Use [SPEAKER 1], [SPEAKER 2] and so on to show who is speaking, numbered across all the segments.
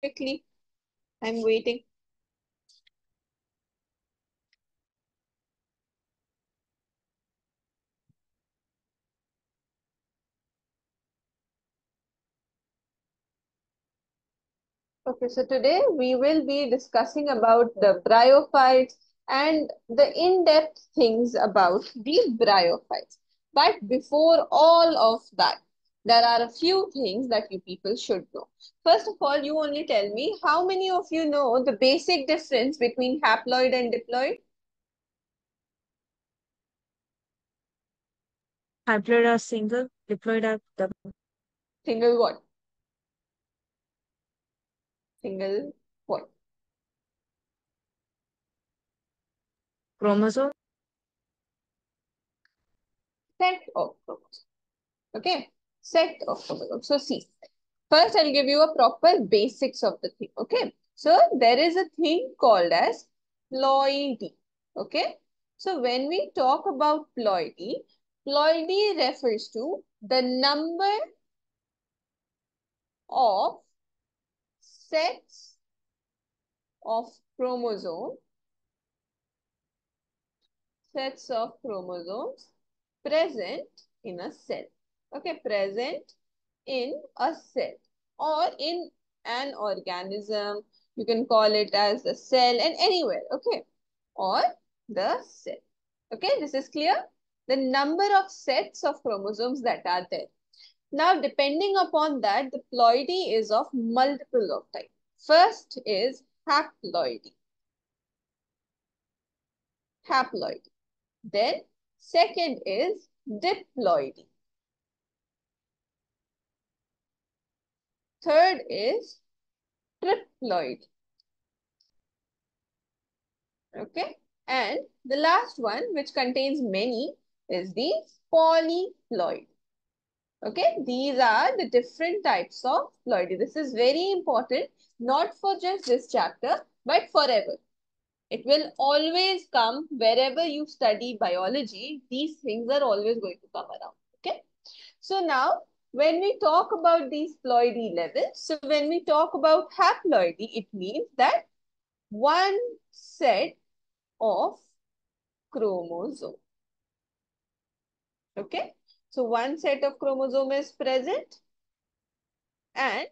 [SPEAKER 1] quickly. I'm waiting. Okay, so today we will be discussing about the bryophytes and the in-depth things about the bryophytes. But before all of that, there are a few things that you people should know. First of all, you only tell me how many of you know the basic difference between haploid and diploid?
[SPEAKER 2] Haploid are single, diploid are double.
[SPEAKER 1] Single what? Single what?
[SPEAKER 2] Chromosome.
[SPEAKER 1] Set of chromosomes. Okay, set of chromosomes. So see, first I'll give you a proper basics of the thing. Okay, so there is a thing called as ploidy. Okay, so when we talk about ploidy, ploidy refers to the number of sets of chromosomes, present in a cell. Okay, present in a cell or in an organism. You can call it as a cell and anywhere. Okay, or the cell. Okay, this is clear. The number of sets of chromosomes that are there. Now, depending upon that, the ploidy is of multiple of type. First is haploidy. Haploidy. Then second is diploidy. Third is triploidy. Okay. And the last one, which contains many, is the polyploid. Okay. These are the different types of ploidy. This is very important, not for just this chapter, but forever. It will always come wherever you study biology. These things are always going to come around. Okay. So now, when we talk about these ploidy levels, so when we talk about haploidy, it means that one set of chromosome. Okay. So one set of chromosome is present. And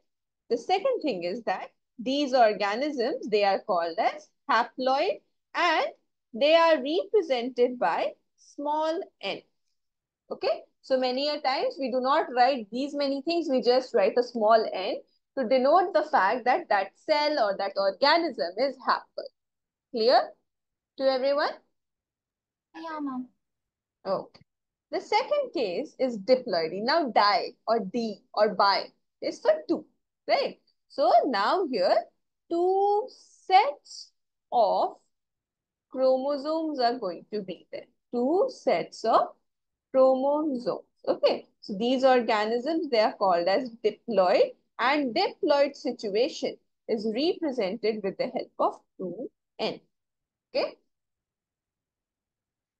[SPEAKER 1] the second thing is that these organisms, they are called as haploid and they are represented by small n. Okay. So many a times we do not write these many things. We just write a small n to denote the fact that that cell or that organism is haploid. Clear to everyone?
[SPEAKER 2] Yeah, ma'am.
[SPEAKER 1] Okay. The second case is diploidy. Now, di or d or bi is for two, right? So, now here, two sets of chromosomes are going to be there. Two sets of chromosomes. Okay. So, these organisms, they are called as diploid and diploid situation is represented with the help of 2n. Okay.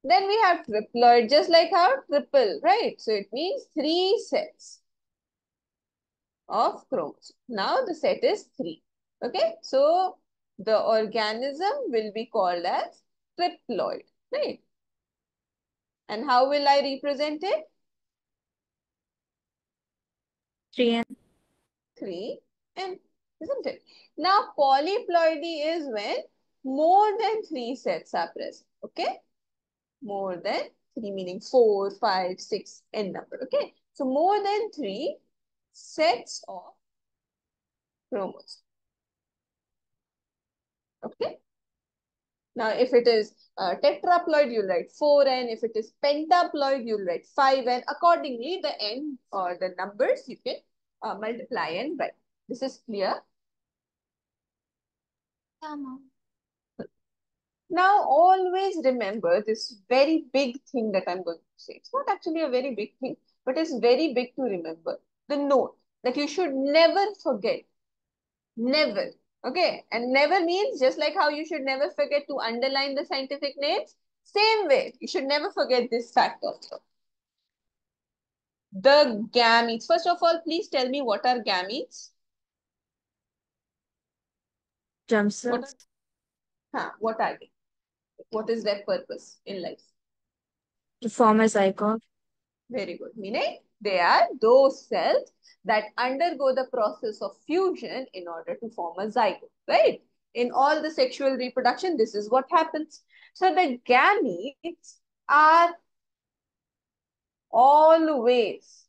[SPEAKER 1] Then we have triploid, just like our triple, right? So it means three sets of chromosomes. Now the set is 3. Okay, so the organism will be called as triploid, right? And how will I represent it?
[SPEAKER 2] 3N.
[SPEAKER 1] 3n, isn't it? Now polyploidy is when more than 3 sets are present. Okay, more than 3 meaning 4, 5, 6, n number. Okay, so more than 3 sets of chromosomes. Okay. Now, if it is tetraploid, you'll write 4n. If it is pentaploid, you'll write 5n. Accordingly, the n or the numbers you can multiply and write. This is clear.
[SPEAKER 2] Yeah, ma'am.
[SPEAKER 1] Now, always remember this very big thing that I'm going to say. It's not actually a very big thing, but it's very big to remember. The note that you should never forget. Never. Okay. And never means just like how you should never forget to underline the scientific names. Same way, you should never forget this fact also. The gametes. First of all, please tell me what are gametes?
[SPEAKER 2] Germ
[SPEAKER 1] What
[SPEAKER 2] cells.
[SPEAKER 1] what are they? What is their purpose in life?
[SPEAKER 2] To form a zygote.
[SPEAKER 1] Very good. Meaning they are those cells that undergo the process of fusion in order to form a zygote, right? In all the sexual reproduction, this is what happens. So the gametes are always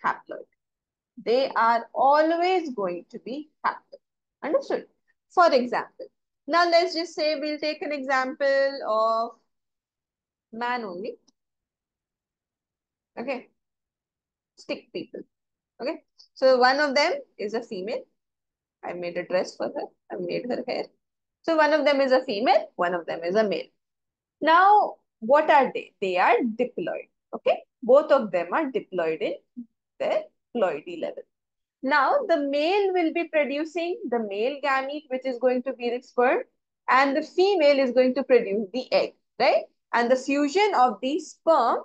[SPEAKER 1] haploid. They are always going to be haploid. Understood? For example, now let's just say we'll take an example of man only. Okay, stick people. Okay, so one of them is a female. I made a dress for her. I made her hair. So one of them is a female, one of them is a male. Now, what are they? They are diploid. Okay, both of them are diploid in their ploidy level. Now, the male will be producing the male gamete, which is going to be the sperm, and the female is going to produce the egg, right? And the fusion of the sperm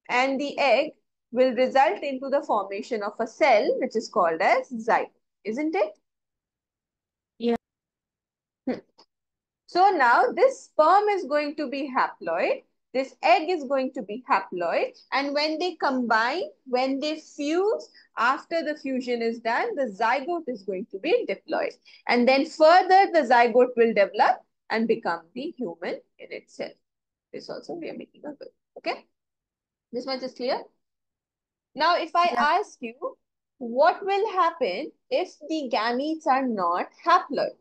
[SPEAKER 1] and the egg will result into the formation of a cell, which is called as zygote, isn't it?
[SPEAKER 2] Yeah.
[SPEAKER 1] Hmm. So now this sperm is going to be haploid, this egg is going to be haploid, and when they combine, when they fuse, after the fusion is done, the zygote is going to be diploid. And then further the zygote will develop and become the human in itself. This also we are making a good. Okay? This much is clear? Now, if I
[SPEAKER 2] Yeah.
[SPEAKER 1] ask you, what will happen if the gametes are not haploid?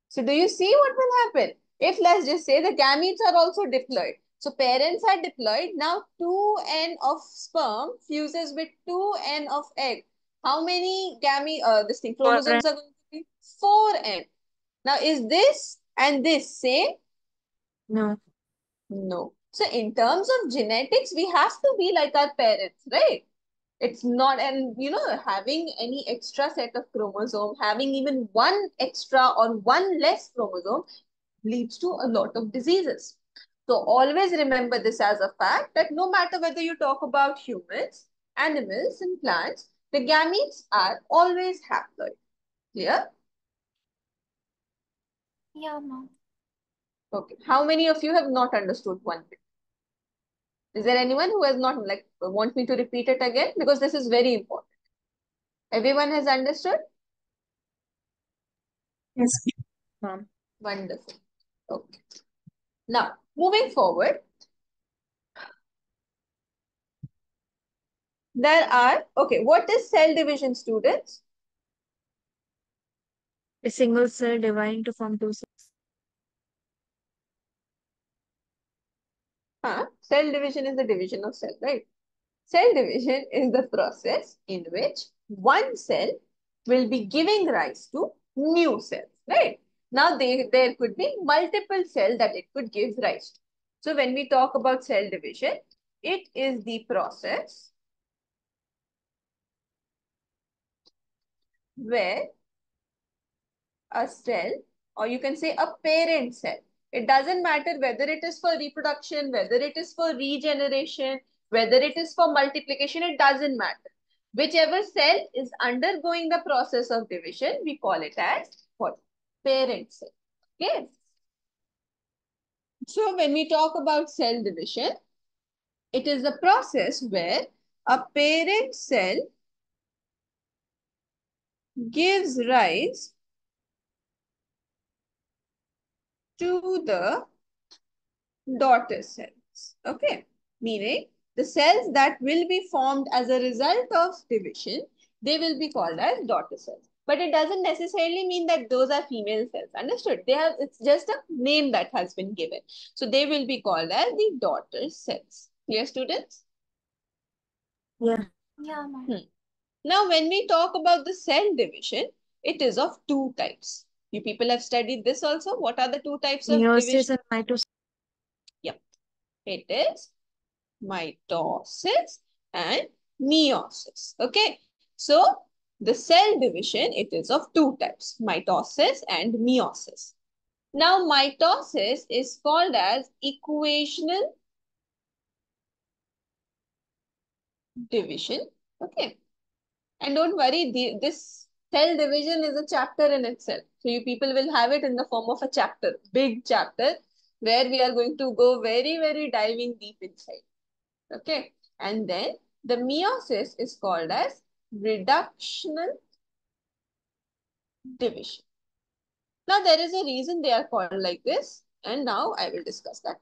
[SPEAKER 1] So, do you see what will happen? If let's just say the gametes are also diploid. So, parents are diploid. Now, 2n of sperm fuses with 2n of egg. How many this thing,
[SPEAKER 2] For
[SPEAKER 1] chromosomes are going to be? 4n. Now, is this and this same?
[SPEAKER 2] no.
[SPEAKER 1] No. So, in terms of genetics, we have to be like our parents, right? It's not, and having any extra set of chromosome, having even one extra or one less chromosome leads to a lot of diseases. So always remember this as a fact that no matter whether you talk about humans, animals and plants, the gametes are always haploid. Clear?
[SPEAKER 2] Yeah, mom.
[SPEAKER 1] Okay. How many of you have not understood one bit? Is there anyone who has not want me to repeat it again? Because this is very important. Everyone has understood?
[SPEAKER 2] Yes, mom.
[SPEAKER 1] Wonderful. Okay. Now, moving forward, okay, what is cell division, students?
[SPEAKER 2] A single cell dividing to form two cells.
[SPEAKER 1] Cell division is the division of cell, right? Cell division is the process in which one cell will be giving rise to new cells, right? Now, there could be multiple cells that it could give rise to. So, when we talk about cell division, it is the process where a cell, or you can say a parent cell. It doesn't matter whether it is for reproduction, whether it is for regeneration, whether it is for multiplication, it doesn't matter. Whichever cell is undergoing the process of division, we call it as what? Parent cell. Okay. So when we talk about cell division, it is a process where a parent cell gives rise to the daughter cells. Okay, meaning the cells that will be formed as a result of division, they will be called as daughter cells. But it doesn't necessarily mean that those are female cells. Understood? It's just a name that has been given. So they will be called as the daughter cells. Clear, students?
[SPEAKER 2] Yeah. Yeah, mom.
[SPEAKER 1] Hmm. Now, when we talk about the cell division, it is of two types. You people have studied this also. What are the two types of division?
[SPEAKER 2] Meiosis and mitosis.
[SPEAKER 1] Yep. It is mitosis and meiosis. Okay. So, the cell division, it is of two types, mitosis and meiosis. Now, mitosis is called as equational division. Okay. And don't worry, this cell division is a chapter in itself. So you people will have it in the form of a chapter, big chapter, where we are going to go very, very diving deep inside. Okay. And then the meiosis is called as reductional division. Now there is a reason they are called like this, and now I will discuss that.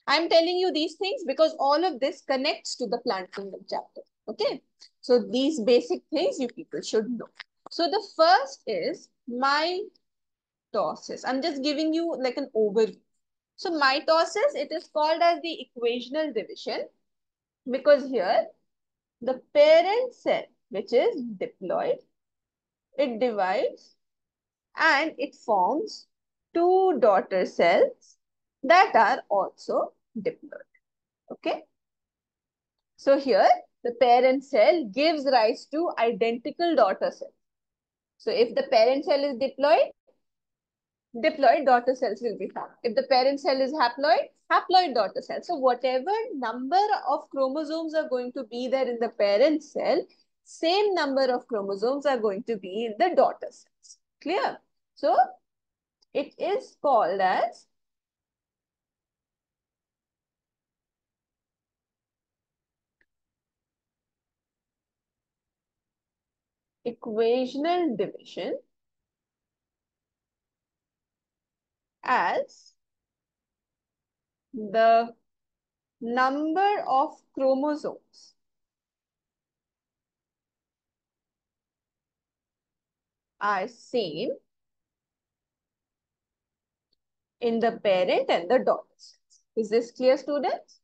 [SPEAKER 1] I'm telling you these things because all of this connects to the plant kingdom chapter. Okay. So these basic things you people should know. So the first is mitosis. I'm just giving you like an overview. So mitosis, it is called as the equational division because here the parent cell, which is diploid, it divides and it forms two daughter cells that are also diploid. Okay. So here the parent cell gives rise to identical daughter cells. So if the parent cell is diploid daughter cells will be found. If the parent cell is haploid daughter cells. So whatever number of chromosomes are going to be there in the parent cell, same number of chromosomes are going to be in the daughter cells. Clear? So it is called as equational division as the number of chromosomes are same in the parent and the daughter cells. Is this clear, students?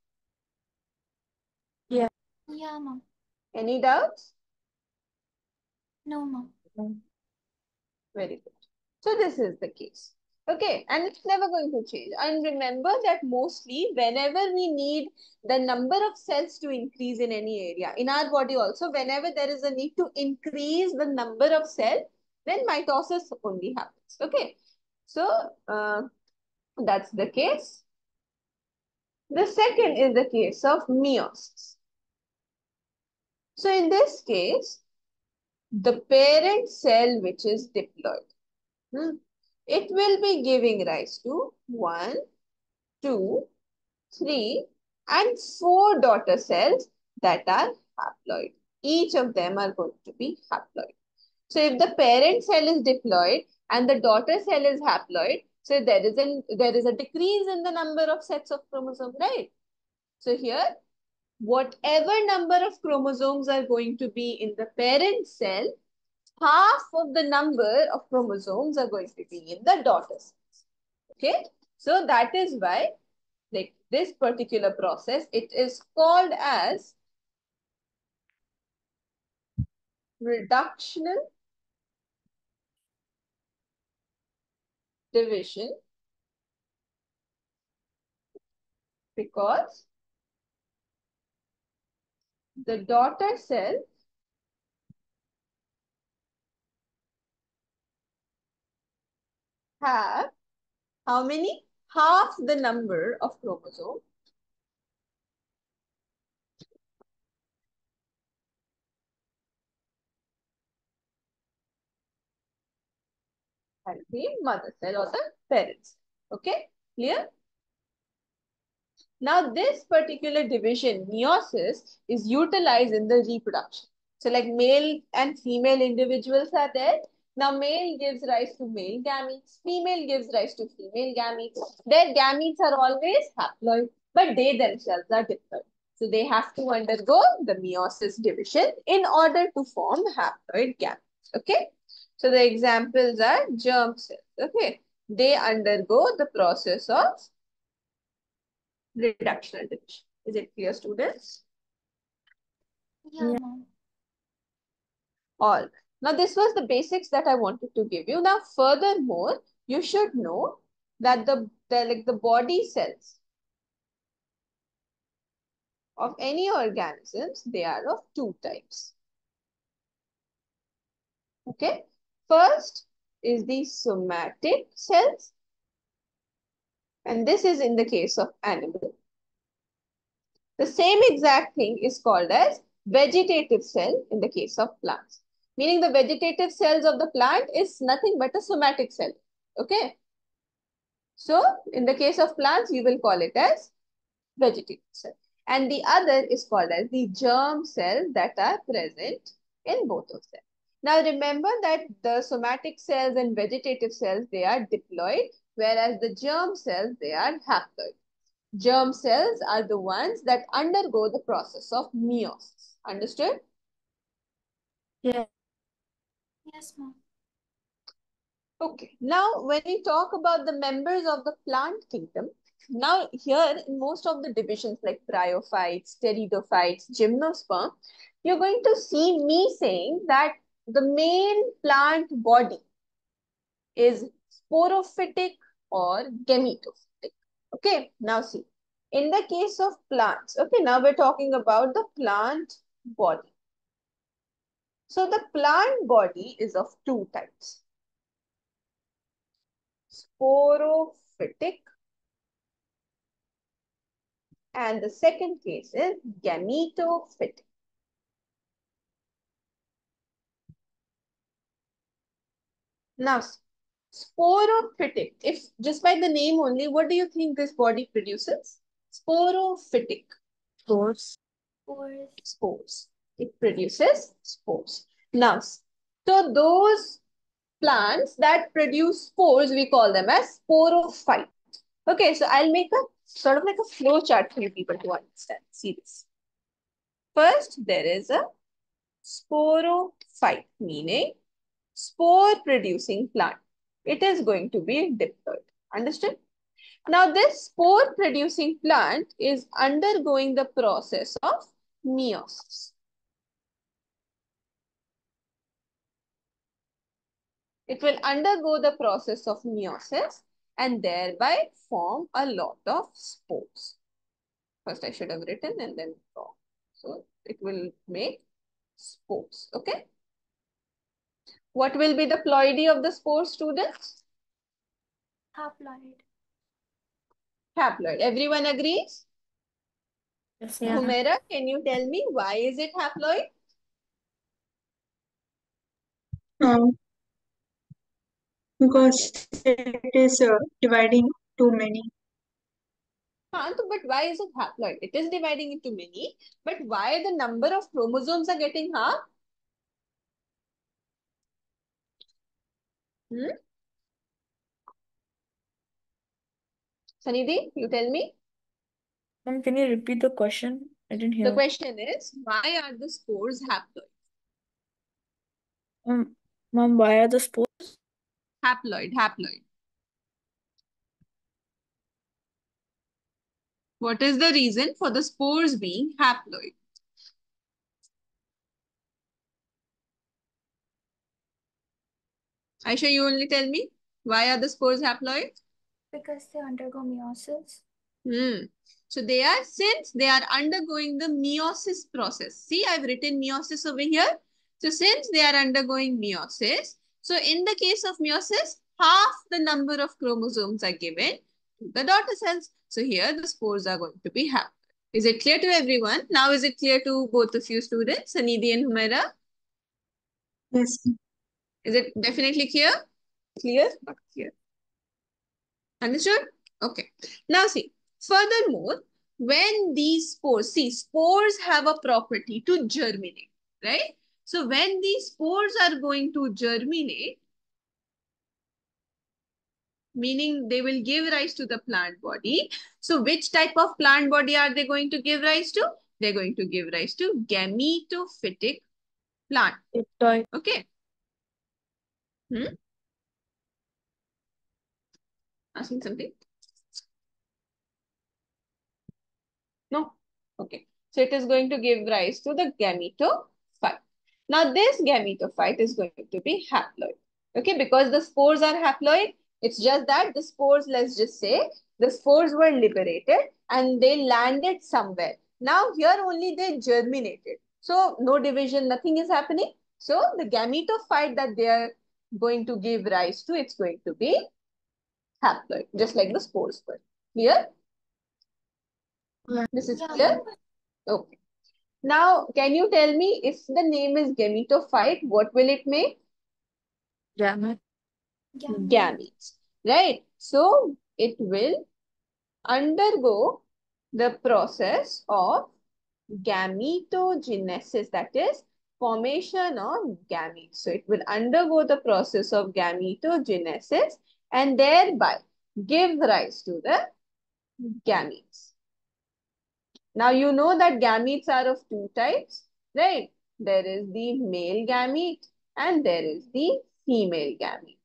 [SPEAKER 2] Yeah.
[SPEAKER 3] Yeah, ma'am.
[SPEAKER 1] Any doubts?
[SPEAKER 3] No, ma'am.
[SPEAKER 1] Very good. So this is the case. Okay, and it's never going to change. And remember that mostly whenever we need the number of cells to increase in any area, in our body also, whenever there is a need to increase the number of cells, then mitosis only happens. Okay, so that's the case. The second is the case of meiosis. So in this case, the parent cell which is diploid, it will be giving rise to 1, 2, 3 and 4 daughter cells that are haploid. Each of them are going to be haploid. So if the parent cell is diploid and the daughter cell is haploid, so there is a decrease in the number of sets of chromosomes, right? So here, whatever number of chromosomes are going to be in the parent cell, half of the number of chromosomes are going to be in the daughter cells. Okay, so that is why, like this particular process, it is called as reductional division because the daughter cells have how many? Half the number of chromosomes. And the mother cell or the parents. Okay, clear? Now, this particular division, meiosis, is utilized in the reproduction. So, like male and female individuals are there. Now, male gives rise to male gametes, female gives rise to female gametes. Their gametes are always haploid, but they themselves are diploid. So, they have to undergo the meiosis division in order to form haploid gametes. Okay. So, the examples are germ cells. Okay. They undergo the process of reductional division. Is it clear, students?
[SPEAKER 3] Yeah,
[SPEAKER 2] Yeah.
[SPEAKER 3] ma'am.
[SPEAKER 1] All right. Now, this was the basics that I wanted to give you. Now, furthermore, you should know that the body cells of any organisms, they are of two types. Okay. First is the somatic cells, and this is in the case of animal. The same exact thing is called as vegetative cell in the case of plants. Meaning the vegetative cells of the plant is nothing but a somatic cell. Okay. So in the case of plants, you will call it as vegetative cell. And the other is called as the germ cells that are present in both of them. Now remember that the somatic cells and vegetative cells, they are diploid, whereas the germ cells, they are haploid. Germ cells are the ones that undergo the process of meiosis. Understood?
[SPEAKER 2] Yeah.
[SPEAKER 3] Yes, ma'am.
[SPEAKER 1] Okay. Now, when we talk about the members of the plant kingdom, now here in most of the divisions like Bryophytes, Pteridophytes, Gymnosperm, you're going to see me saying that the main plant body is sporophytic or gametophytic. Okay. Now see, in the case of plants, okay, now we're talking about the plant body. So the plant body is of two types. Sporophytic, and the second case is gametophytic. Now, sporophytic, if just by the name only, what do you think this body produces? Sporophytic.
[SPEAKER 2] Spores.
[SPEAKER 3] Spores.
[SPEAKER 1] Spores. It produces spores. Now, so those plants that produce spores, we call them as sporophyte. Okay, so I'll make a sort of like a flow chart for you people to understand. See this. First, there is a sporophyte, meaning spore producing plant. It is going to be diploid. Understood? Now, this spore producing plant is undergoing the process of meiosis. It will undergo the process of meiosis and thereby form a lot of spores. First, I should have written and then drawn. So, it will make spores. Okay. What will be the ploidy of the spore, students?
[SPEAKER 3] Haploid.
[SPEAKER 1] Haploid. Everyone agrees?
[SPEAKER 2] Yes,
[SPEAKER 3] Yeah.
[SPEAKER 1] Humaira, can you tell me why is it haploid?
[SPEAKER 4] Because it is dividing too many.
[SPEAKER 1] But why is it haploid? It is dividing into many, but why the number of chromosomes are getting half? Sanidhi, you tell me.
[SPEAKER 2] Ma'am, can you repeat the question? I didn't
[SPEAKER 1] The
[SPEAKER 2] hear.
[SPEAKER 1] question is, why are the spores haploid?
[SPEAKER 2] Ma'am, why are the spores?
[SPEAKER 1] Haploid, haploid. What is the reason for the spores being haploid? Aisha, you only tell me. Why are the spores haploid?
[SPEAKER 3] Because they undergo meiosis.
[SPEAKER 1] So they are, since they are undergoing the meiosis process. See, I've written meiosis over here. So since they are undergoing meiosis, so in the case of meiosis, half the number of chromosomes are given to the daughter cells. So here the spores are going to be haploid. Is it clear to everyone? Now is it clear to both of you students, Sanidhi and Humaira?
[SPEAKER 4] Yes.
[SPEAKER 1] Is it definitely clear? Clear? Not clear. Understood? Okay. Now see, furthermore, when these spores, see, spores have a property to germinate, right? So when these spores are going to germinate, meaning they will give rise to the plant body. So which type of plant body are they going to give rise to? They're going to give rise to gametophytic plant.
[SPEAKER 2] Diploid.
[SPEAKER 1] Okay. Asking something? No? Okay. So it is going to give rise to the gametophyte. Now this gametophyte is going to be haploid. Okay, because the spores are haploid, it's just that the spores, let's just say, the spores were liberated and they landed somewhere. Now here only they germinated. So no division, nothing is happening. So the gametophyte that they are going to give rise to, it's going to be haploid, just like the spores were. Clear?
[SPEAKER 2] Yeah.
[SPEAKER 1] This is
[SPEAKER 3] Yeah,
[SPEAKER 1] clear?
[SPEAKER 3] ma'am.
[SPEAKER 1] Okay. Now, can you tell me if the name is gametophyte, what will it make?
[SPEAKER 2] Gamete.
[SPEAKER 3] Gamete.
[SPEAKER 1] Gametes, right? So it will undergo the process of gametogenesis, that is formation of gametes. So it will undergo the process of gametogenesis and thereby give rise to the gametes. Now you know that gametes are of two types, right? There is the male gamete and there is the female gamete.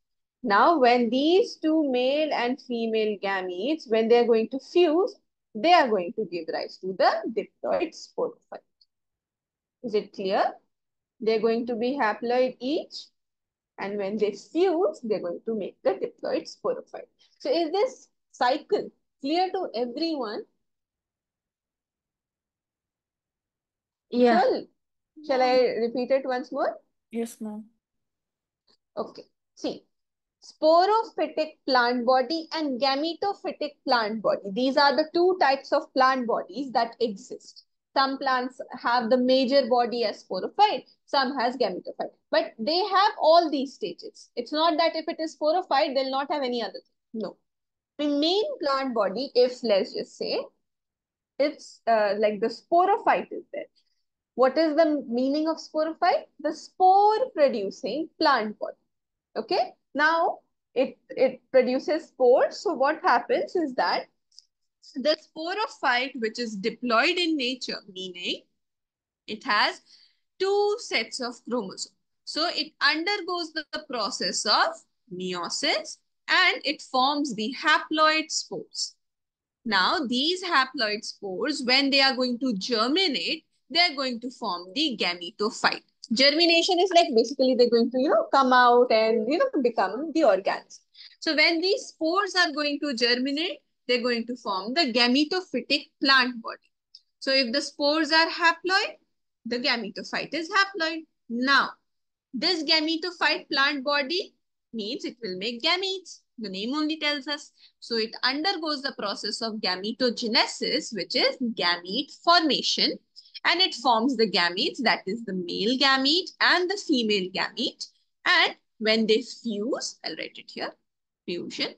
[SPEAKER 1] Now when these two male and female gametes, when they are going to fuse, they are going to give rise to the diploid sporophyte. Is it clear? They're going to be haploid each, and when they fuse, they're going to make the diploid sporophyte. So is this cycle clear to everyone?
[SPEAKER 2] Yeah.
[SPEAKER 1] Shall I repeat it once more?
[SPEAKER 2] Yes, ma'am.
[SPEAKER 1] Okay. See, sporophytic plant body and gametophytic plant body. These are the two types of plant bodies that exist. Some plants have the major body as sporophyte, some has gametophyte. But they have all these stages. It's not that if it is sporophyte, they'll not have any other thing. No. The main plant body, if let's just say, it's like the sporophyte is there. What is the meaning of sporophyte? The spore producing plant body. Okay. Now it produces spores. So what happens is that the sporophyte, which is diploid in nature, meaning it has two sets of chromosomes. So it undergoes the process of meiosis and it forms the haploid spores. Now, these haploid spores, when they are going to germinate, they are going to form the gametophyte. Germination is like basically they're going to, come out and, become the organism. So when these spores are going to germinate, they're going to form the gametophytic plant body. So if the spores are haploid, the gametophyte is haploid. Now, this gametophyte plant body means it will make gametes. The name only tells us. So it undergoes the process of gametogenesis, which is gamete formation. And it forms the gametes, that is the male gamete and the female gamete. And when they fuse, I'll write it here, fusion.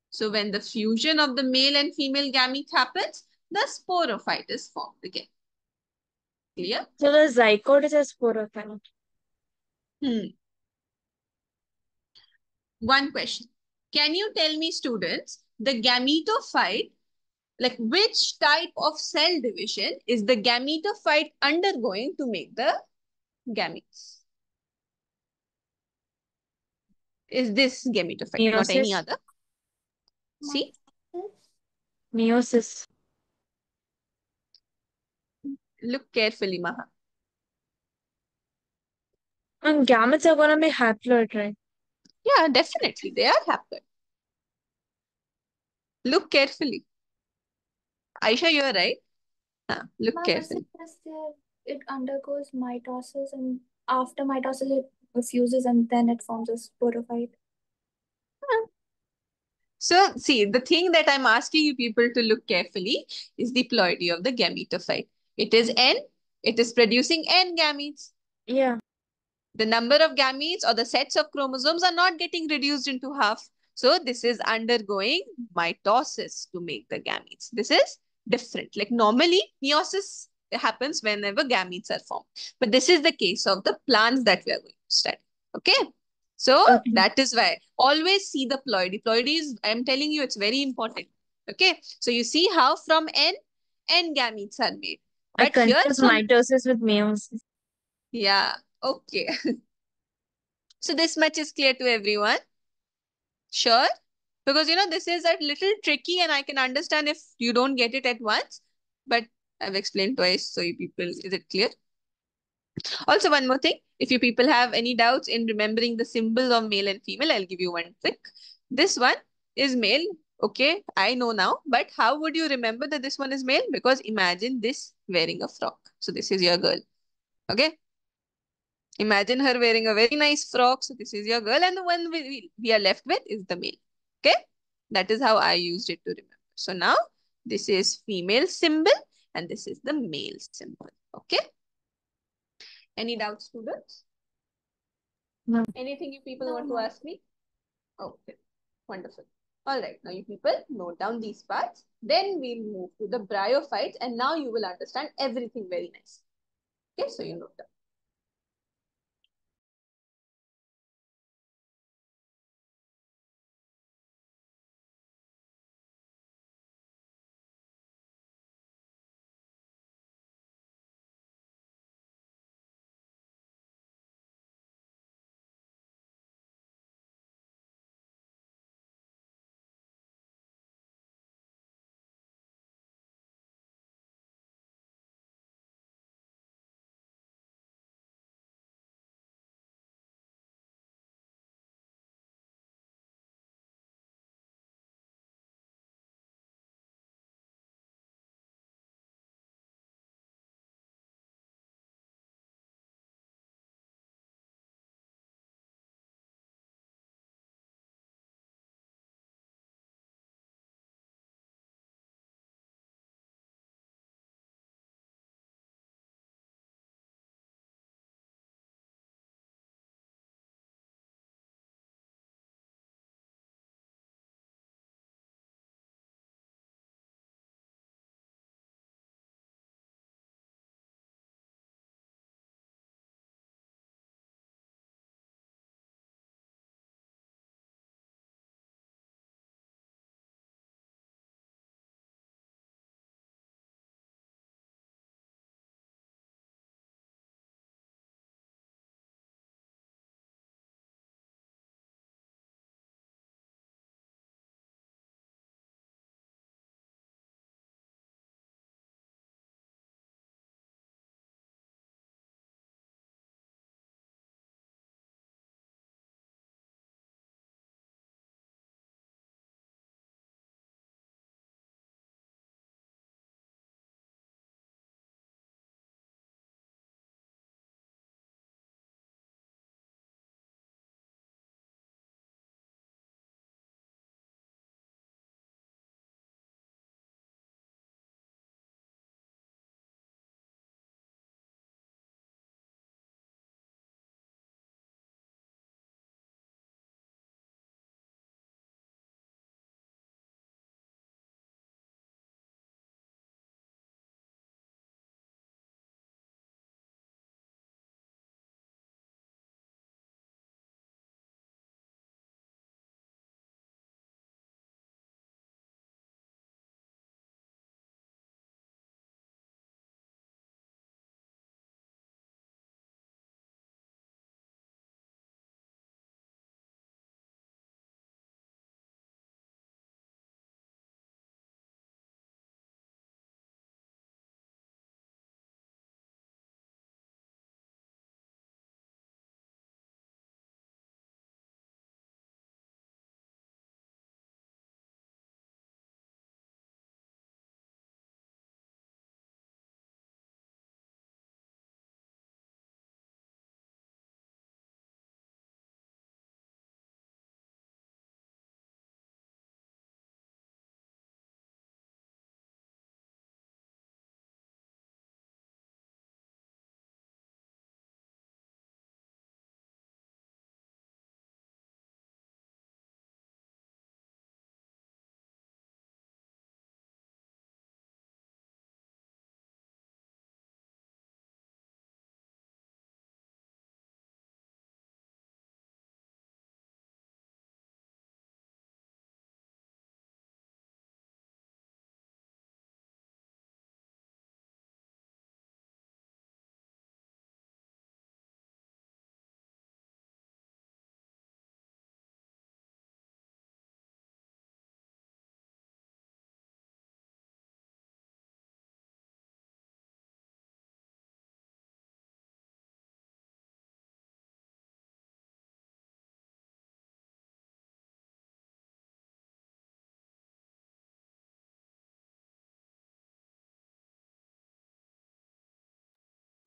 [SPEAKER 1] So when the fusion of the male and female gamete happens, the sporophyte is formed again. Clear?
[SPEAKER 2] So the zygote is a sporophyte.
[SPEAKER 1] One question. Can you tell me, students, the gametophyte, like which type of cell division is the gametophyte undergoing to make the gametes? Is this gametophyte, not any
[SPEAKER 2] Meiosis.
[SPEAKER 1] other? See?
[SPEAKER 2] Meiosis.
[SPEAKER 1] Look carefully, Maha.
[SPEAKER 2] And gametes are gonna be haploid, right?
[SPEAKER 1] Yeah, definitely. They are haploid. Look carefully. Aisha, you're right. Look
[SPEAKER 3] Ma'am, is
[SPEAKER 1] carefully.
[SPEAKER 3] it because it undergoes mitosis and after mitosis it fuses and then it forms a sporophyte?
[SPEAKER 1] So, see, the thing that I'm asking you people to look carefully is the ploidy of the gametophyte. It is N. It is producing N gametes.
[SPEAKER 2] Yeah.
[SPEAKER 1] The number of gametes or the sets of chromosomes are not getting reduced into half. So this is undergoing mitosis to make the gametes. This is different. Like normally, meiosis happens whenever gametes are formed. But this is the case of the plants that we are going to study. Okay. So
[SPEAKER 2] Okay.
[SPEAKER 1] that is why always see the ploidy. Ploidy is, I'm telling you, it's very important. Okay. So you see how from N gametes are made.
[SPEAKER 2] I
[SPEAKER 1] But here
[SPEAKER 2] confuse
[SPEAKER 1] from,
[SPEAKER 2] mitosis with meiosis.
[SPEAKER 1] yeah, okay. So this much is clear to everyone. Sure? Because, this is a little tricky and I can understand if you don't get it at once. But I've explained twice, so you people, is it clear? Also, one more thing. If you people have any doubts in remembering the symbols of male and female, I'll give you one trick. This one is male. Okay, I know now. But how would you remember that this one is male? Because imagine this wearing a frock. So this is your girl. Okay. Imagine her wearing a very nice frock. So this is your girl. And the one we are left with is the male. Okay. That is how I used it to remember. So now this is female symbol and this is the male symbol. Okay. Any doubts, students?
[SPEAKER 2] No.
[SPEAKER 1] Anything you people
[SPEAKER 3] No,
[SPEAKER 1] want to
[SPEAKER 3] ma'am.
[SPEAKER 1] ask me? Okay. Wonderful. All right. Now you people note down these parts. Then we'll move to the bryophytes, and now you will understand everything very nice. Okay. So you note down.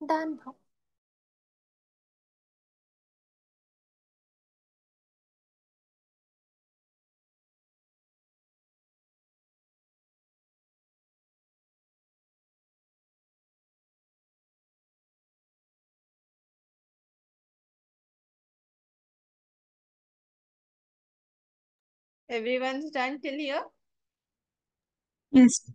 [SPEAKER 3] Done.
[SPEAKER 1] Everyone's done till here?
[SPEAKER 4] Yes.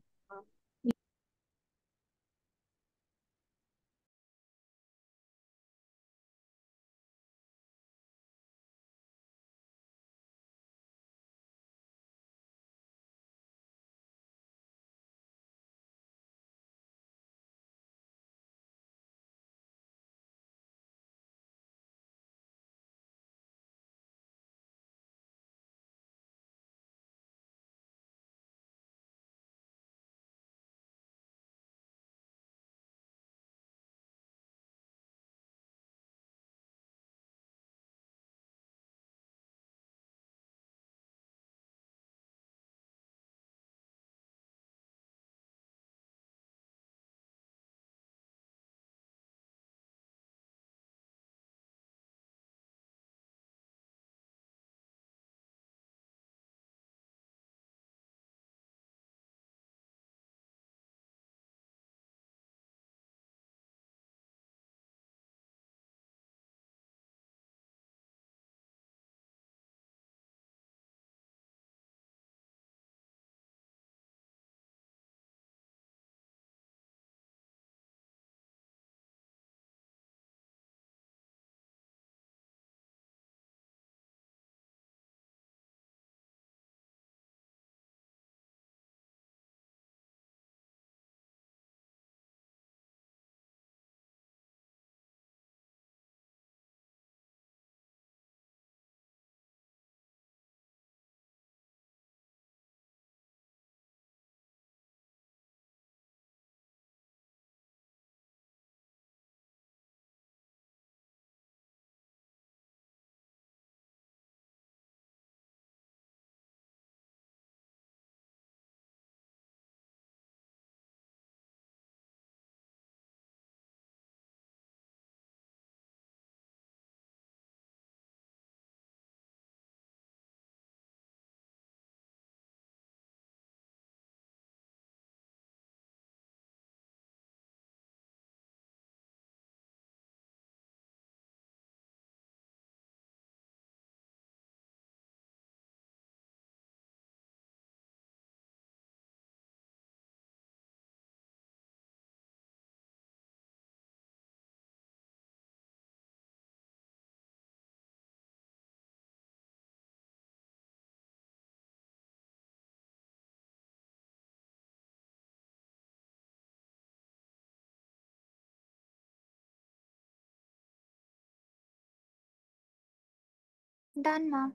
[SPEAKER 3] Done, ma.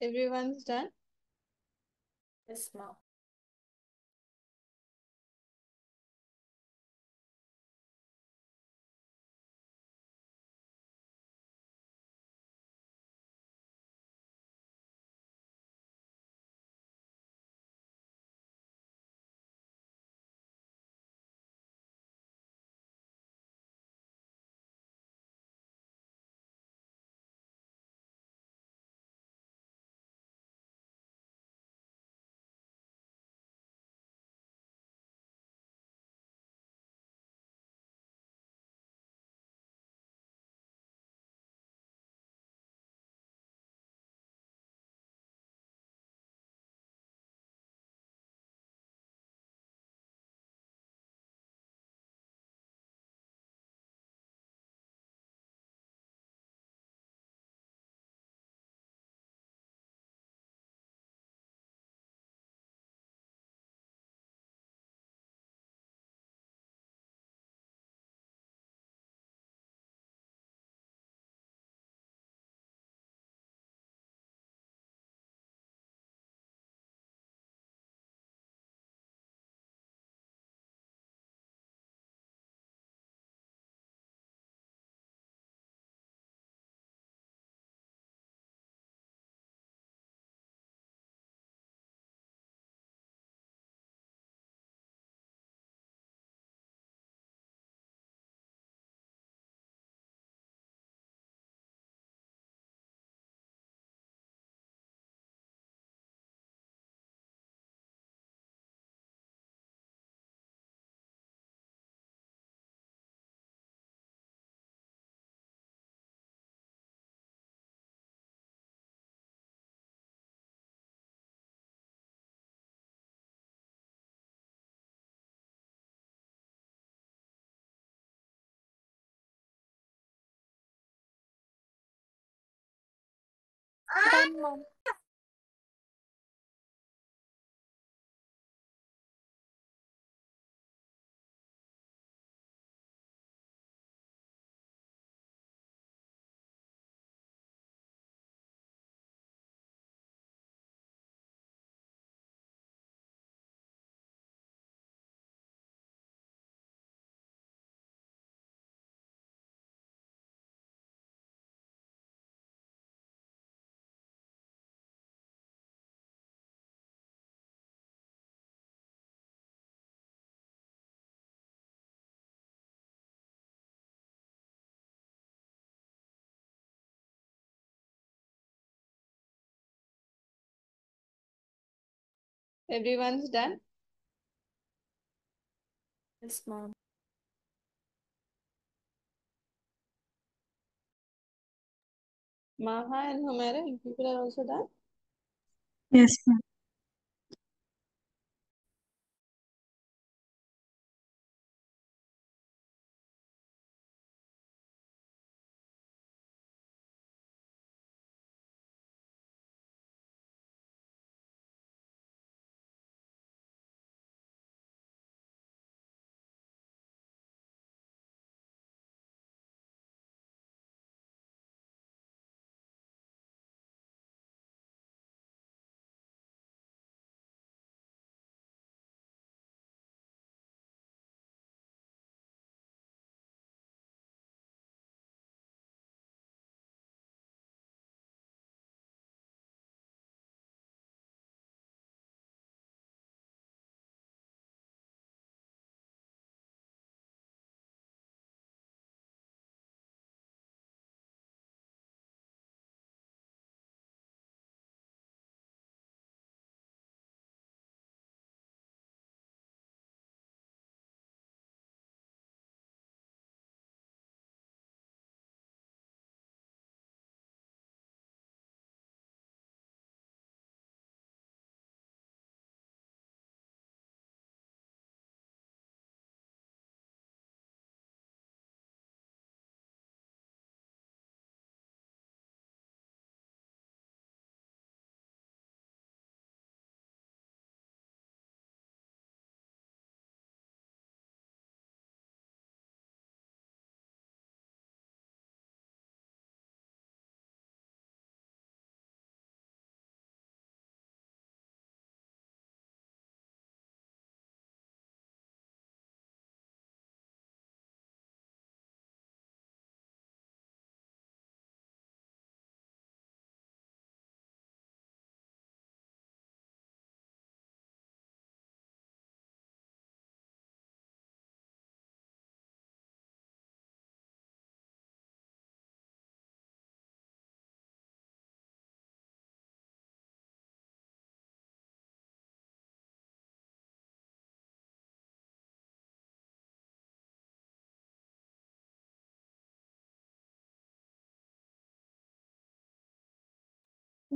[SPEAKER 1] Everyone's done?
[SPEAKER 2] Yes, ma'am.
[SPEAKER 3] Done, mom.
[SPEAKER 1] Everyone's done?
[SPEAKER 2] Yes, ma'am.
[SPEAKER 1] Maha and Humera, you people are also done?
[SPEAKER 4] Yes, ma'am.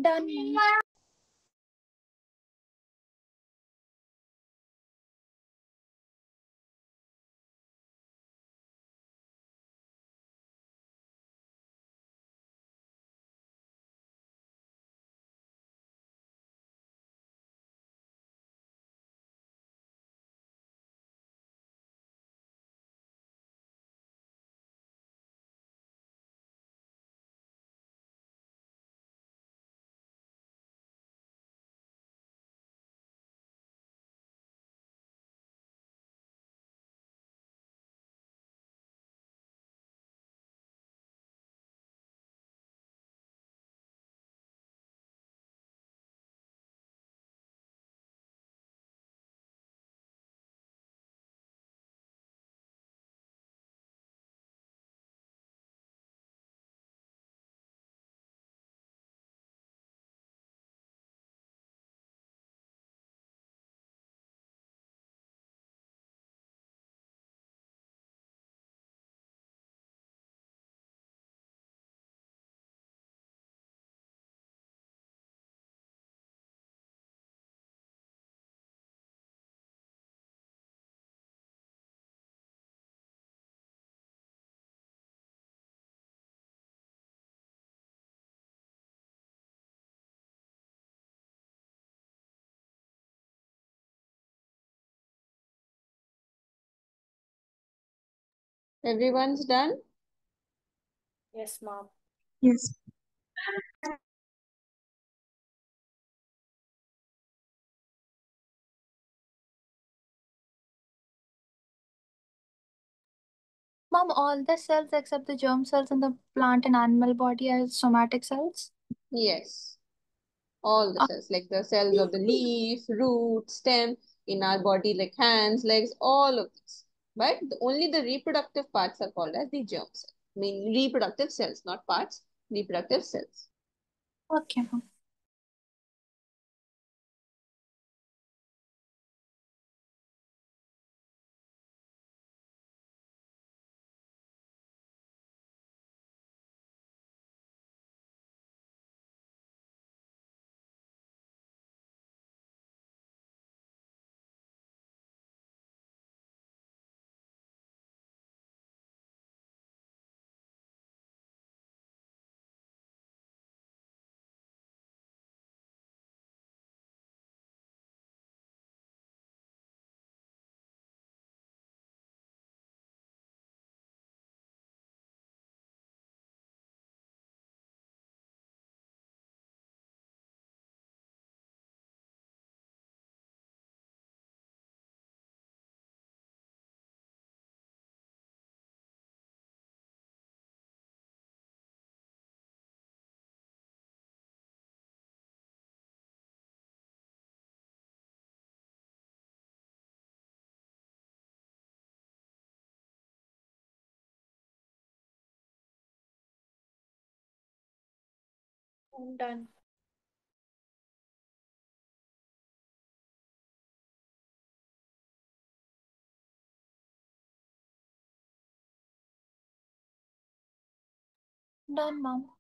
[SPEAKER 3] Done, mom.
[SPEAKER 1] Everyone's done?
[SPEAKER 2] Yes, ma'am.
[SPEAKER 4] Yes.
[SPEAKER 3] Mom, all the cells except the germ cells in the plant and animal body are somatic cells?
[SPEAKER 1] Yes. All the cells, like the cells of the leaf, root, stem, in our body, like hands, legs, all of these. But only the reproductive parts are called as the germ cell. I mean, reproductive cells, not parts, reproductive cells.
[SPEAKER 3] Okay, mom.
[SPEAKER 2] I'm done.
[SPEAKER 3] Done, mom.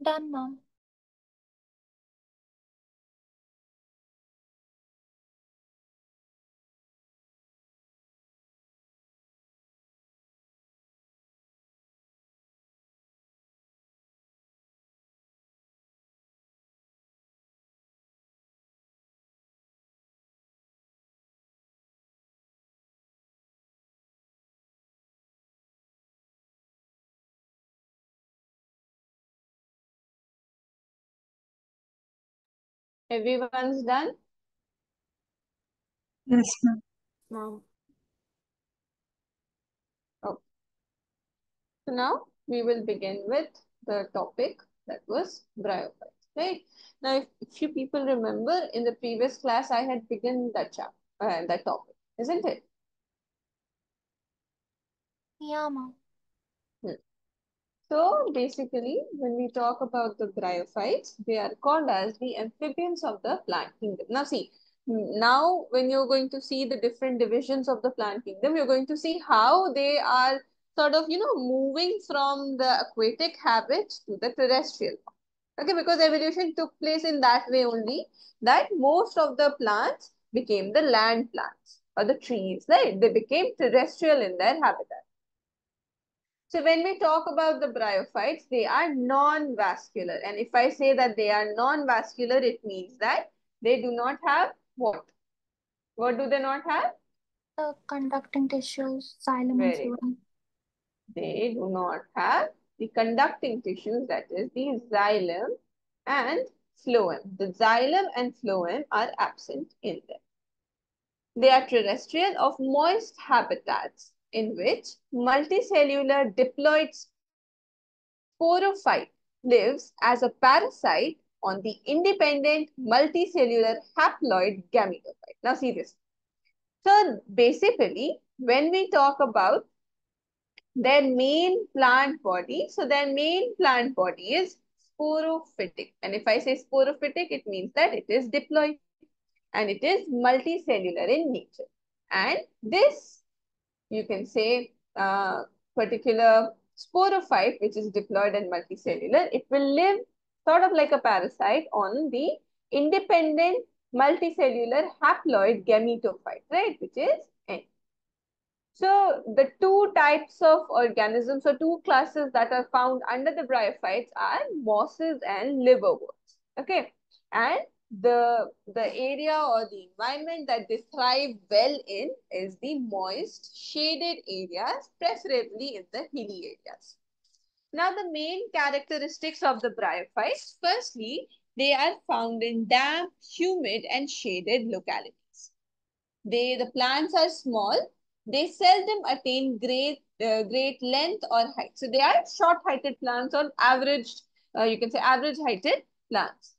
[SPEAKER 3] Done, mom.
[SPEAKER 1] Everyone's done?
[SPEAKER 4] Yes, ma'am.
[SPEAKER 2] Mom.
[SPEAKER 1] Okay. So now we will begin with the topic that was bryophytes, right? Now, if you people remember, in the previous class, I had begun that that topic, isn't it?
[SPEAKER 3] Yeah, ma'am.
[SPEAKER 1] Hmm. So basically, when we talk about the bryophytes, they are called as the amphibians of the plant kingdom. Now see, now when you're going to see the different divisions of the plant kingdom, you're going to see how they are sort of, moving from the aquatic habits to the terrestrial. Okay, because evolution took place in that way only, that most of the plants became the land plants or the trees, right? They became terrestrial in their habitat. So when we talk about the bryophytes, they are non-vascular. And if I say that they are non-vascular, it means that they do not have what? What do they not have?
[SPEAKER 3] The conducting tissues, xylem and
[SPEAKER 1] Very good.
[SPEAKER 3] phloem.
[SPEAKER 1] They do not have the conducting tissues, that is the xylem and phloem. The xylem and phloem are absent in them. They are terrestrial of moist habitats in which multicellular diploid sporophyte lives as a parasite on the independent multicellular haploid gametophyte. Now see this. So basically, when we talk about their main plant body, so their main plant body is sporophytic. And if I say sporophytic, it means that it is diploid and it is multicellular in nature. And this, you can say, particular sporophyte, which is diploid and multicellular, it will live sort of like a parasite on the independent multicellular haploid gametophyte, right, which is N. So the two types of organisms or two classes that are found under the bryophytes are mosses and liverworts. Okay, and the area or the environment that they thrive well in is the moist, shaded areas, preferably in the hilly areas. Now, the main characteristics of the bryophytes, firstly, they are found in damp, humid, and shaded localities. The plants are small. They seldom attain great length or height. So they are short-heighted plants or average, you can say average heighted plants.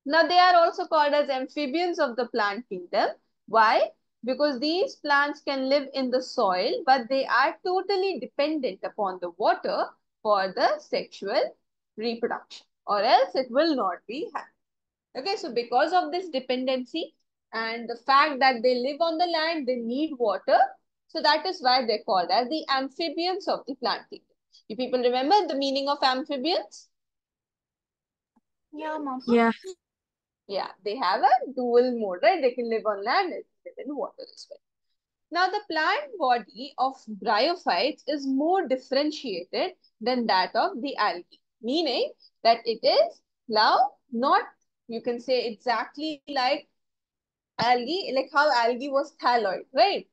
[SPEAKER 1] Now they are also called as amphibians of the plant kingdom. Why? Because these plants can live in the soil, but they are totally dependent upon the water for the sexual reproduction, or else it will not be happening. Okay, so because of this dependency and the fact that they live on the land, they need water. So that is why they're called as the amphibians of the plant kingdom. You people remember the meaning of amphibians?
[SPEAKER 3] Yeah, ma'am.
[SPEAKER 4] Yeah.
[SPEAKER 1] Yeah, they have a dual mode, right? They can live on land and live in water as well. Now, the plant body of bryophytes is more differentiated than that of the algae, meaning that it is now not, you can say, exactly like algae, like how algae was thalloid, right?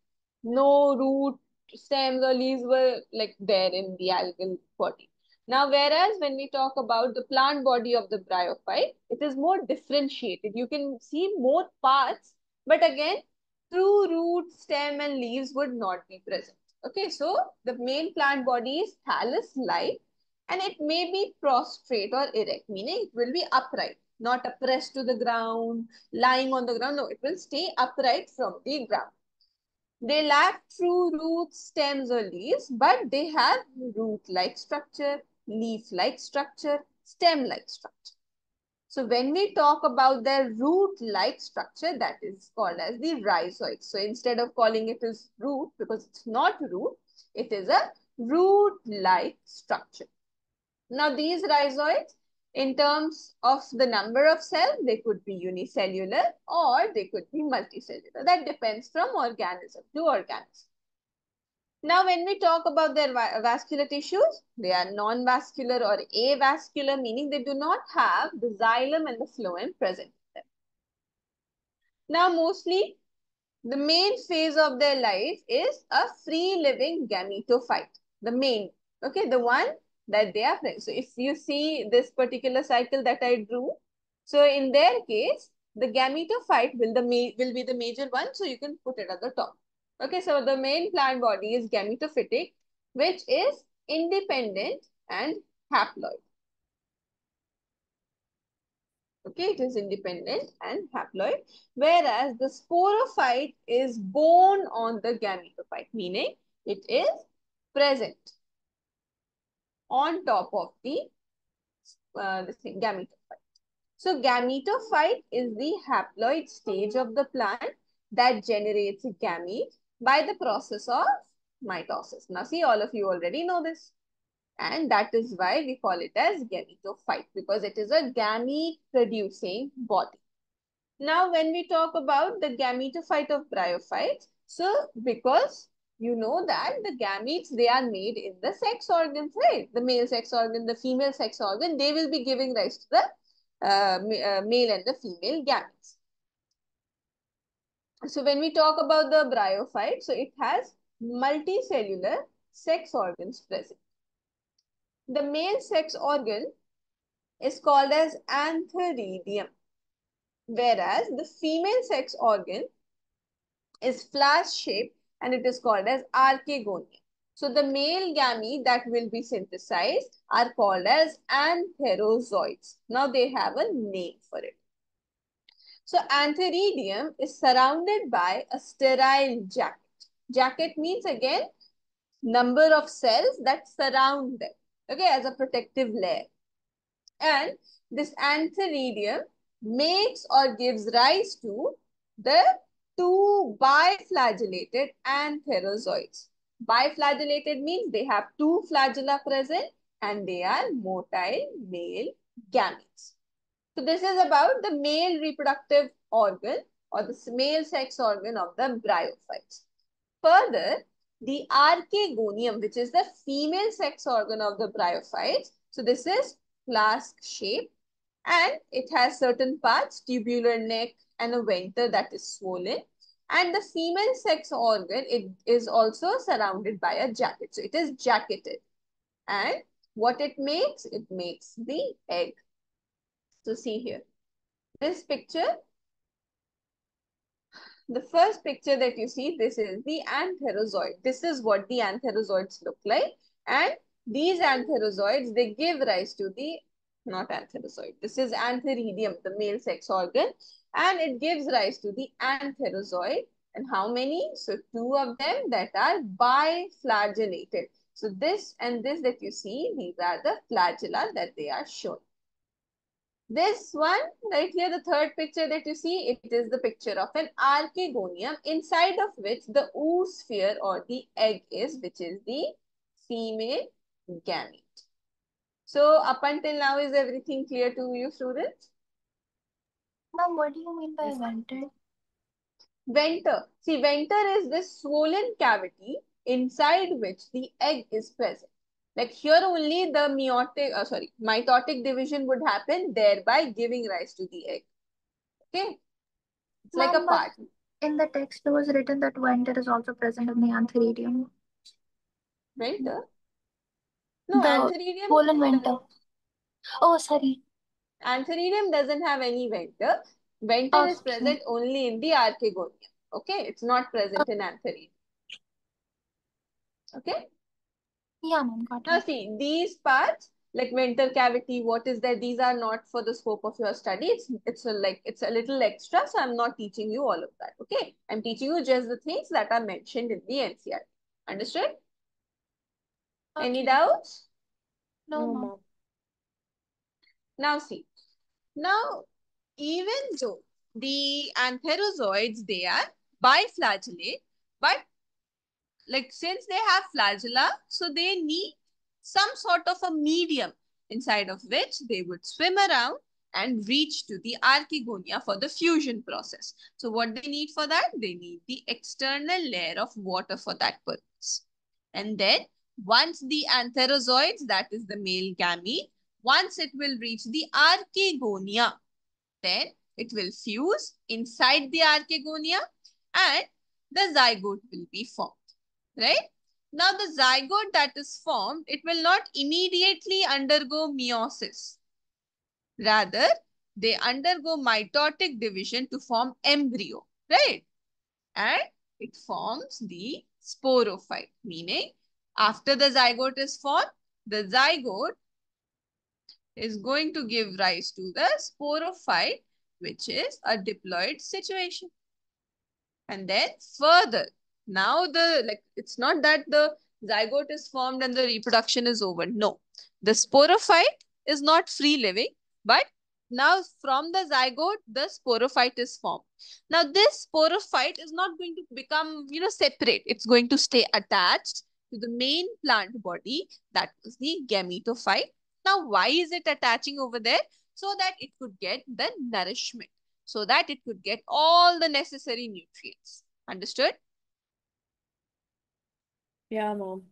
[SPEAKER 1] No root, stems or leaves were like there in the algal body. Now, whereas when we talk about the plant body of the bryophyte, it is more differentiated. You can see more parts, but again, true root, stem and leaves would not be present. Okay, so the main plant body is thallus-like and it may be prostrate or erect, meaning it will be upright, not pressed to the ground, lying on the ground. No, it will stay upright from the ground. They lack true roots, stems or leaves, but they have root-like structure, leaf-like structure, stem-like structure. So when we talk about their root-like structure, that is called as the rhizoids. So instead of calling it as root, because it's not root, it is a root-like structure. Now these rhizoids, in terms of the number of cells, they could be unicellular or they could be multicellular. That depends from organism to organism. Now, when we talk about their vascular tissues, they are non-vascular or avascular, meaning they do not have the xylem and the phloem present in them. Now, mostly, the main phase of their life is a free-living gametophyte. The main, okay, the one that they are present. So, if you see this particular cycle that I drew, so in their case, the gametophyte will be the major one, so you can put it at the top. Okay, so the main plant body is gametophytic, which is independent and haploid. Okay, it is independent and haploid, whereas the sporophyte is born on the gametophyte, meaning it is present on top of the gametophyte. So gametophyte is the haploid stage of the plant that generates gamete by the process of mitosis. Now see, all of you already know this. And that is why we call it as gametophyte, because it is a gamete producing body. Now, when we talk about the gametophyte of bryophytes, so because you know that the gametes, they are made in the sex organs, right? The male sex organ, the female sex organ, they will be giving rise to the male and the female gametes. So when we talk about the bryophyte, so it has multicellular sex organs present. The male sex organ is called as antheridium, whereas the female sex organ is flask-shaped and it is called as archegonia. So the male gamete that will be synthesized are called as antherozoids. Now they have a name for it. So antheridium is surrounded by a sterile jacket. Jacket means again number of cells that surround them, okay, as a protective layer. And this antheridium makes or gives rise to the two biflagellated antherozoids. Biflagellated means they have two flagella present and they are motile male gametes. So this is about the male reproductive organ or the male sex organ of the bryophytes. Further, the archegonium, which is the female sex organ of the bryophytes. So this is flask shape and it has certain parts, tubular neck and a venter that is swollen. And the female sex organ, it is also surrounded by a jacket. So it is jacketed. And what it makes the egg. So see here, this picture, the first picture that you see, this is the antherozoid. This is what the antherozoids look like. And these antherozoids, they give rise to the, not antherozoid, this is antheridium, the male sex organ. And it gives rise to the antherozoid. And how many? So two of them that are biflagellated. So this and this that you see, these are the flagella that they are showing. This one right here, the third picture that you see, it is the picture of an archegonium inside of which the oosphere or the egg is, which is the female gamete. So up until now, is everything clear to you, students?
[SPEAKER 3] Ma'am, what do you mean by venter?
[SPEAKER 1] Venter. See, venter is this swollen cavity inside which the egg is present. Like here only the mitotic division would happen, thereby giving rise to the egg. Okay. It's like a
[SPEAKER 3] Ma'am, but
[SPEAKER 1] part.
[SPEAKER 3] in the text it was written that venter is also present in the antheridium.
[SPEAKER 1] Venter? No,
[SPEAKER 3] The swollen venter. Oh, sorry.
[SPEAKER 1] Antheridium doesn't have any venter. Venter is
[SPEAKER 3] Okay.
[SPEAKER 1] present only in the archegonium. Okay, it's not present in antheridium. Okay.
[SPEAKER 3] Yeah, ma'am, got
[SPEAKER 1] Now
[SPEAKER 3] it.
[SPEAKER 1] see, these parts like venter cavity, what is there? These are not for the scope of your study. It's a little extra, so I'm not teaching you all of that. Okay, I'm teaching you just the things that are mentioned in the NCERT. Understood? Any
[SPEAKER 3] Okay.
[SPEAKER 1] doubts?
[SPEAKER 3] No, ma'am.
[SPEAKER 1] Now see. Now, even though the antherozoids, they are biflagellate, but like since they have flagella, so they need some sort of a medium inside of which they would swim around and reach to the archegonia for the fusion process. So what they need for that? They need the external layer of water for that purpose. And then once the antherozoids, that is the male gamete, once it will reach the archegonia, then it will fuse inside the archegonia and the zygote will be formed, right? Now the zygote that is formed, it will not immediately undergo meiosis. Rather, they undergo mitotic division to form embryo, right? And it forms the sporophyte, meaning after the zygote is formed, the zygote is going to give rise to the sporophyte, which is a diploid situation. And then further, now it's not that the zygote is formed and the reproduction is over. No, the sporophyte is not free living, but now from the zygote, the sporophyte is formed. Now this sporophyte is not going to become, separate. It's going to stay attached to the main plant body, that was the gametophyte. Now why is it attaching over there? So that it could get the nourishment, so that it could get all the necessary nutrients. Understood?
[SPEAKER 2] Yeah, mom.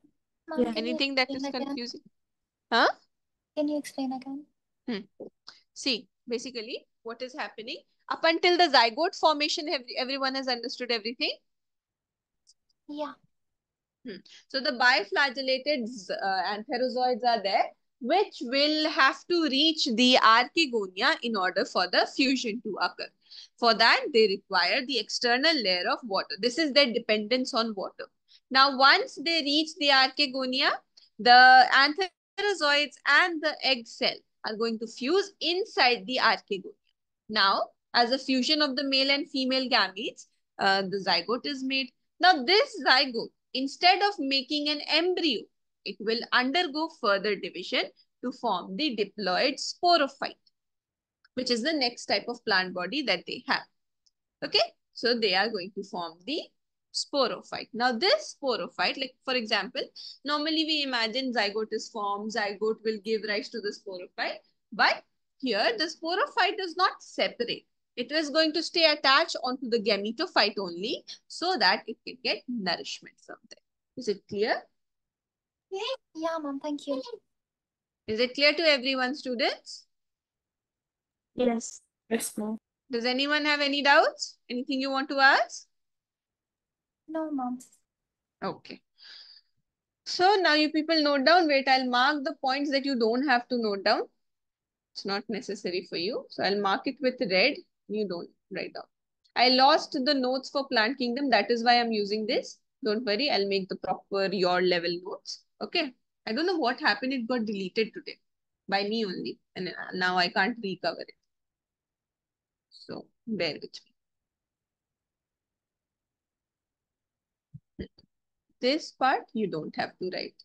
[SPEAKER 3] Mom,
[SPEAKER 4] Yeah.
[SPEAKER 3] can you
[SPEAKER 1] Anything that
[SPEAKER 3] explain
[SPEAKER 1] is
[SPEAKER 3] again?
[SPEAKER 1] confusing? Huh?
[SPEAKER 3] Can you explain again?
[SPEAKER 1] See, basically, what is happening? Up until the zygote formation, everyone has understood everything.
[SPEAKER 3] Yeah.
[SPEAKER 1] So the biflagellated antherozoids are there, which will have to reach the archegonia in order for the fusion to occur. For that, they require the external layer of water. This is their dependence on water. Now, once they reach the archegonia, the antherozoids and the egg cell are going to fuse inside the archegonia. Now, as a fusion of the male and female gametes, the zygote is made. Now, this zygote, instead of making an embryo, it will undergo further division to form the diploid sporophyte, which is the next type of plant body that they have. Okay, so they are going to form the sporophyte. Now, this sporophyte, like for example, normally we imagine zygote is formed, zygote will give rise to the sporophyte, but here the sporophyte is not separate. It is going to stay attached onto the gametophyte only, so that it can get nourishment from there. Is it clear?
[SPEAKER 3] Yeah, mom, thank you.
[SPEAKER 1] Is it clear to everyone, students?
[SPEAKER 4] Yes.
[SPEAKER 2] Yes, mom.
[SPEAKER 1] Does anyone have any doubts? Anything you want to ask?
[SPEAKER 3] No, mom.
[SPEAKER 1] Okay. So now you people note down. Wait, I'll mark the points that you don't have to note down. It's not necessary for you. So I'll mark it with red. You don't write down. I lost the notes for Plant Kingdom. That is why I'm using this. Don't worry. I'll make the proper your level notes. Okay. I don't know what happened. It got deleted today by me only. And now I can't recover it. So bear with me. This part you don't have to write.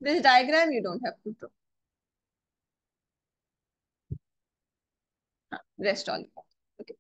[SPEAKER 1] This diagram you don't have to draw. Rest all. Okay.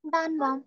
[SPEAKER 4] Done, ma'am.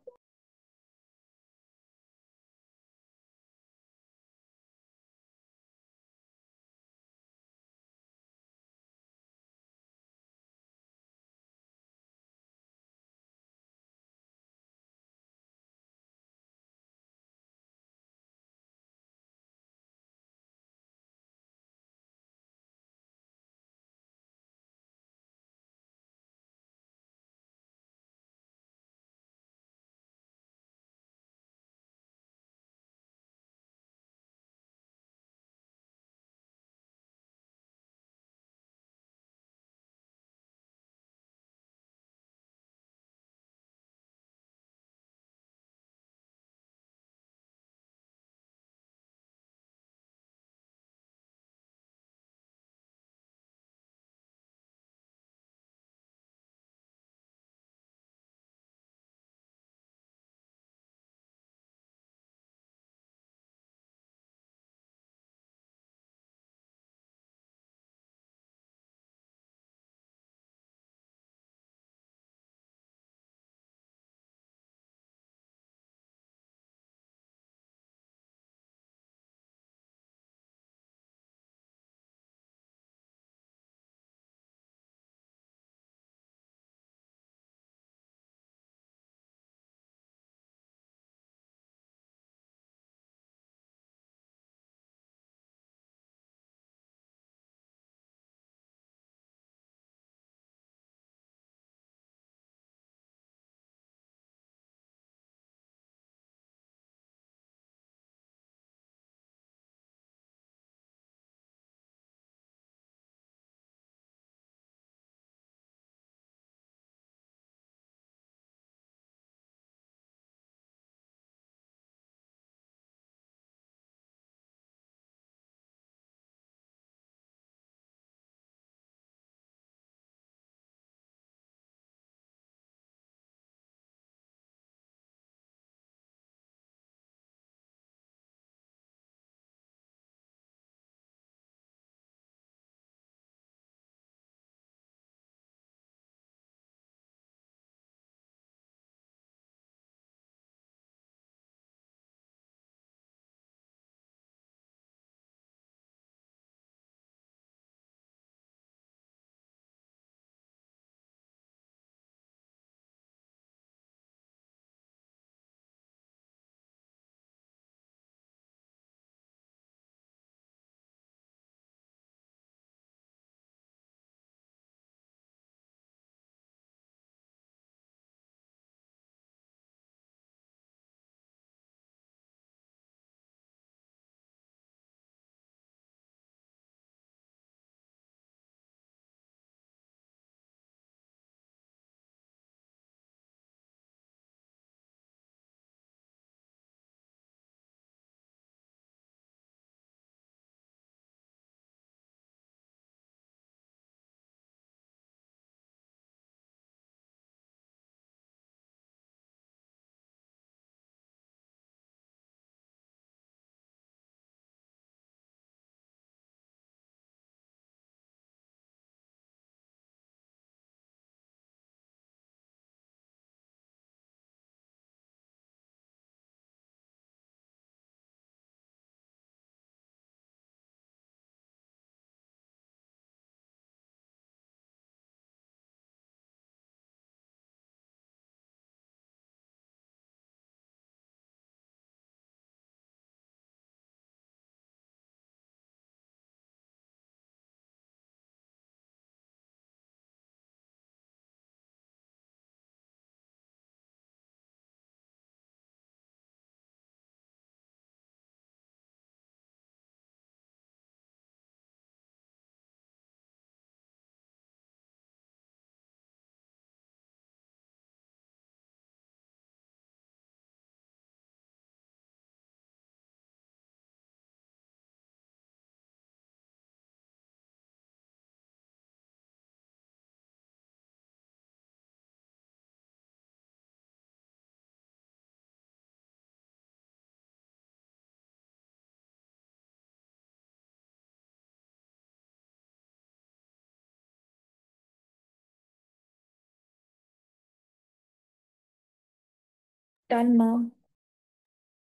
[SPEAKER 2] Done, ma'am.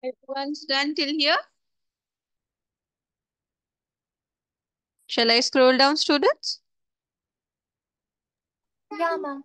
[SPEAKER 1] Everyone's done till here? Shall I scroll down, students?
[SPEAKER 3] Yeah, ma'am.